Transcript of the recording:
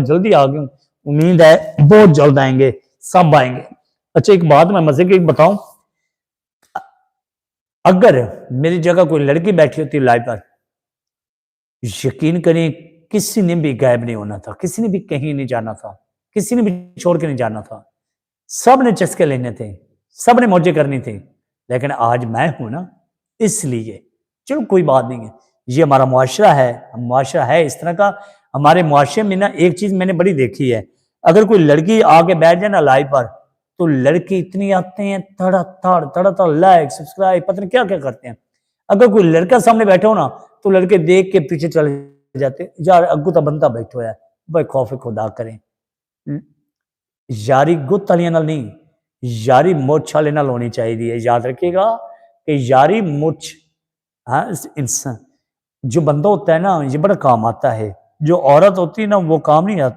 जल्दी आ गया हूँ, उम्मीद है बहुत जल्द आएंगे, सब आएंगे। अच्छा एक बात मैं मजे की बताऊं, अगर मेरी जगह कोई लड़की बैठी होती लाइव पर, यकीन करें किसी ने भी गायब नहीं होना था, किसी ने भी कहीं नहीं जाना था, किसी ने भी छोड़ के नहीं जाना था, सब ने चस्के लेने थे, सब ने मौजें करनी थी। लेकिन आज मैं हूं ना, इसलिए चलो कोई बात नहीं है, ये हमारा मुआशरा है इस तरह का। हमारे मुआशरे में ना एक चीज मैंने बड़ी देखी है, अगर कोई लड़की आके बैठ जाए ना लाइव पर, तो लड़के इतनी आते हैं तड़ा लाइक सब्सक्राइब पता नहीं क्या क्या करते हैं। अगर कोई लड़का सामने बैठा हो ना, तो लड़के देख के पीछे चले जाते, यार अगू तो बनता बैठो है, भाई खौफ खुदा करें। यारी गुत्त वालियां नाल नहीं, यारी मुछ वाले नाल होनी चाहिए है। याद रखिएगा कि यारी मुछ, हाँ इंसान जो बंदा होता है ना, ये बड़ा काम आता है, जो औरत होती है ना वो काम नहीं आता।